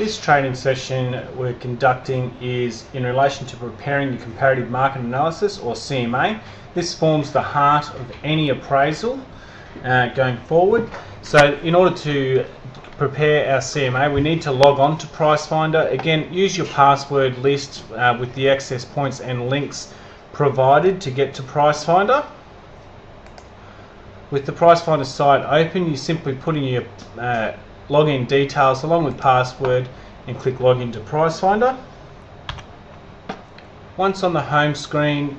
This training session we're conducting is in relation to preparing the comparative market analysis, or CMA. This forms the heart of any appraisal going forward. So in order to prepare our CMA, we need to log on to pricefinder. Again, use your password list with the access points and links provided to get to pricefinder. With the pricefinder site open, you simply put in your login details along with password and click login to pricefinder. Once on the home screen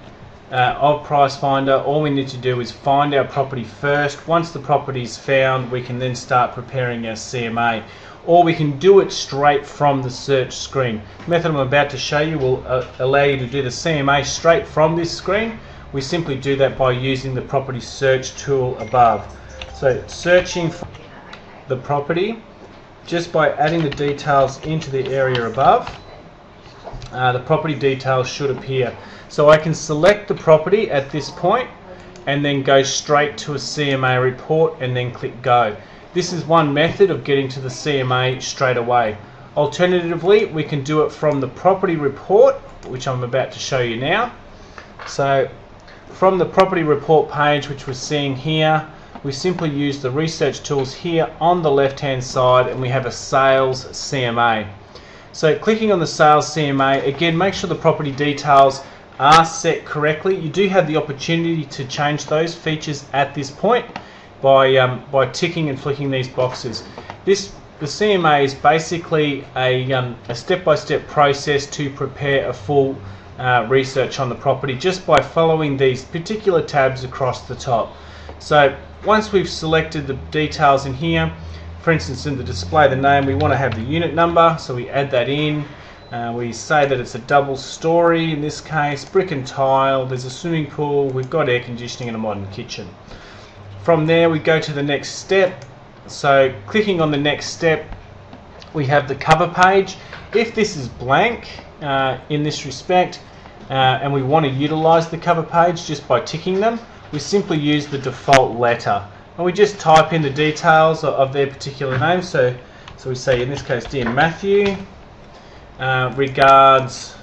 of pricefinder, all we need to do is find our property first. Once the property is found, we can then start preparing our CMA, or we can do it straight from the search screen. The method I'm about to show you will allow you to do the CMA straight from this screen. We simply do that by using the property search tool above. So searching for the property, just by adding the details into the area above, the property details should appear. So I can select the property at this point and then go straight to a CMA report and then click go. This is one method of getting to the CMA straight away. Alternatively, we can do it from the property report, which I'm about to show you now. So from the property report page, which we're seeing here, we simply use the research tools here on the left hand side, and we have a sales CMA. So clicking on the sales CMA, again, make sure the property details are set correctly. You do have the opportunity to change those features at this point by ticking and flicking these boxes. The CMA is basically a step-by-step process to prepare a full research on the property just by following these particular tabs across the top. So once we've selected the details in here, for instance in the display the name, we want to have the unit number, so we add that in. We say that it's a double story, in this case, brick and tile, there's a swimming pool, we've got air conditioning and a modern kitchen. From there we go to the next step. So clicking on the next step, we have the cover page. If this is blank in this respect and we want to utilize the cover page just by ticking them, we simply use the default letter and we just type in the details of their particular name. So we say in this case, dear Matthew, regards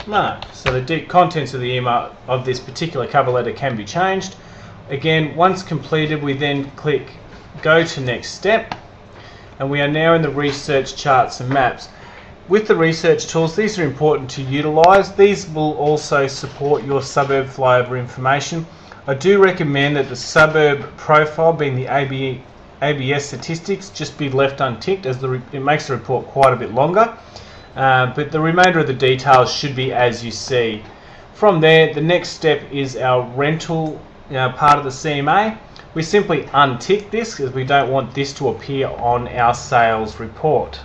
Mark. So the contents of the email of this particular cover letter can be changed. Again, once completed, we then click go to next step, and we are now in the research charts and maps. With the research tools, these are important to utilize. These will also support your suburb flyover information. I do recommend that the suburb profile, being the ABS statistics, just be left unticked, as it makes the report quite a bit longer. But the remainder of the details should be as you see. From there, the next step is our rental part of the CMA. We simply untick this because we don't want this to appear on our sales report.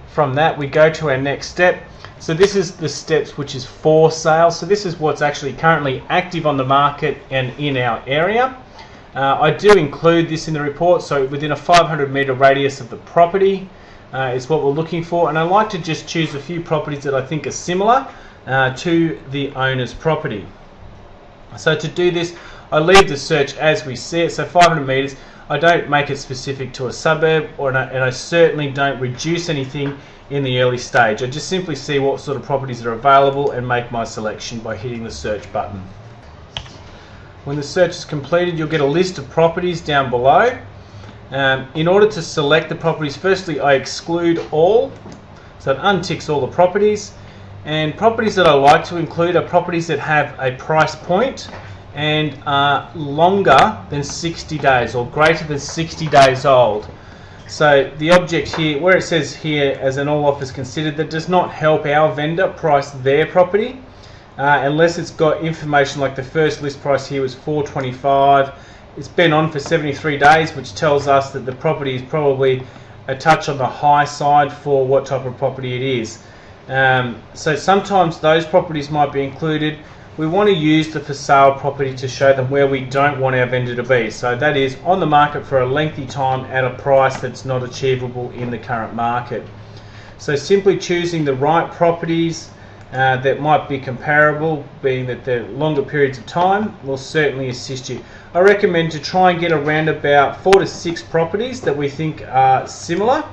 From that, we go to our next step. So this is the steps which is for sale. So this is what's actually currently active on the market and in our area. I do include this in the report, so within a 500 metre radius of the property is what we're looking for, and I like to just choose a few properties that I think are similar to the owner's property. So to do this, I leave the search as we see it, so 500 metres. I don't make it specific to a suburb, and I certainly don't reduce anything in the early stage. I just simply see what sort of properties are available and make my selection by hitting the search button. When the search is completed, you'll get a list of properties down below. In order to select the properties, firstly I exclude all, so it unticks all the properties. And properties that I like to include are properties that have a price point and are longer than 60 days or greater than 60 days old. So the object here, where it says here as an all offers considered, that does not help our vendor price their property unless it's got information like the first list price here was $425. It's been on for 73 days, which tells us that the property is probably a touch on the high side for what type of property it is. So sometimes those properties might be included. We want to use the for sale property to show them where we don't want our vendor to be. So that is on the market for a lengthy time at a price that's not achievable in the current market. So simply choosing the right properties that might be comparable, being that they're longer periods of time, will certainly assist you. I recommend to try and get around about 4 to 6 properties that we think are similar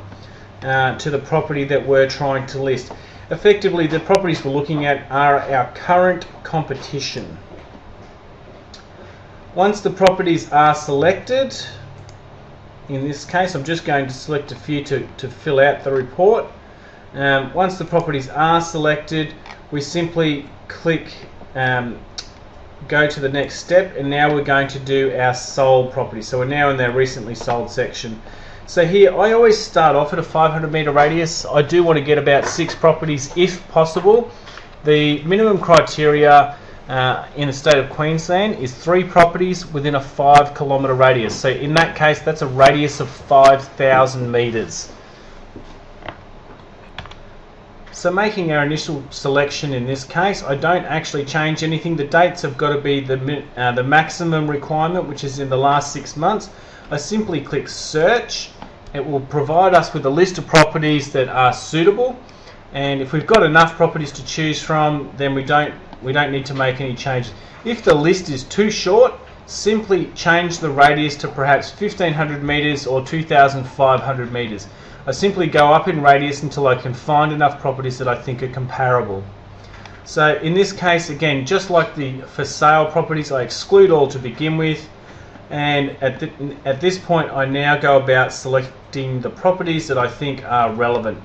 to the property that we're trying to list. Effectively, the properties we're looking at are our current competition. Once the properties are selected, in this case I'm just going to select a few to fill out the report. Once the properties are selected, we simply click go to the next step, and now we're going to do our sold property. So we're now in the recently sold section. So here I always start off at a 500 meter radius. I do want to get about 6 properties if possible. The minimum criteria in the state of Queensland is 3 properties within a 5 kilometre radius. So in that case, that's a radius of 5,000 metres. So making our initial selection in this case, I don't actually change anything. The dates have got to be the maximum requirement, which is in the last 6 months. I simply click search. It will provide us with a list of properties that are suitable, and if we've got enough properties to choose from, then we don't need to make any changes. If the list is too short, simply change the radius to perhaps 1,500 metres or 2,500 metres. I simply go up in radius until I can find enough properties that I think are comparable. So in this case, again, just like the for sale properties, I exclude all to begin with, and at this point I now go about selecting the properties that I think are relevant.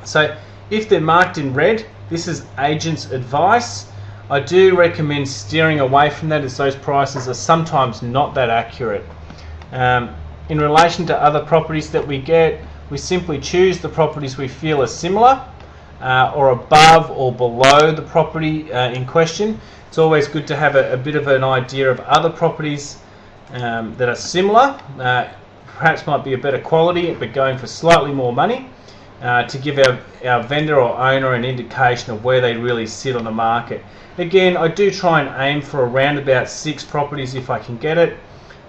So if they're marked in red, this is agent's advice. I do recommend steering away from that, as those prices are sometimes not that accurate. In relation to other properties that we get, we simply choose the properties we feel are similar or above or below the property in question. It's always good to have a bit of an idea of other properties that are similar, perhaps might be a better quality but going for slightly more money, to give our vendor or owner an indication of where they really sit on the market. Again, I do try and aim for around about 6 properties if I can get it.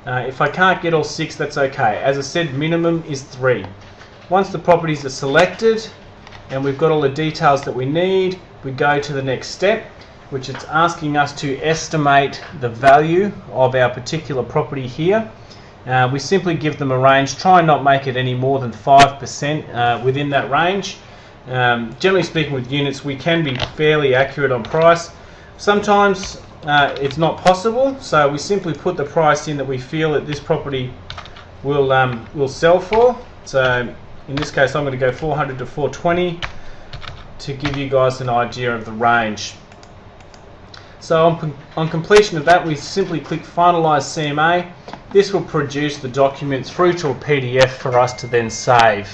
If I can't get all 6, that's okay. As I said, minimum is 3. Once the properties are selected and we've got all the details that we need, we go to the next step, which it's asking us to estimate the value of our particular property here. We simply give them a range, try and not make it any more than 5% within that range. Generally speaking, with units we can be fairly accurate on price. Sometimes it's not possible, so we simply put the price in that we feel that this property will sell for. So in this case I'm going to go 400 to 420 to give you guys an idea of the range. So on completion of that, we simply click finalize CMA. This will produce the document through to a PDF for us to then save.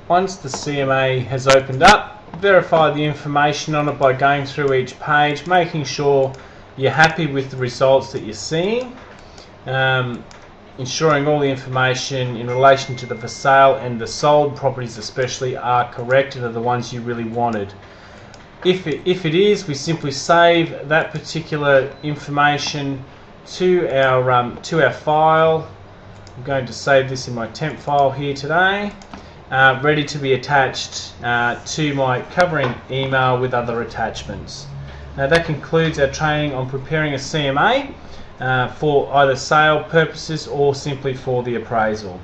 Once the CMA has opened up, verify the information on it by going through each page, making sure you're happy with the results that you're seeing, ensuring all the information in relation to the for sale and the sold properties especially are correct and are the ones you really wanted. If it is, we simply save that particular information to our file. I'm going to save this in my temp file here today, ready to be attached to my covering email with other attachments. Now that concludes our training on preparing a CMA for either sale purposes or simply for the appraisal.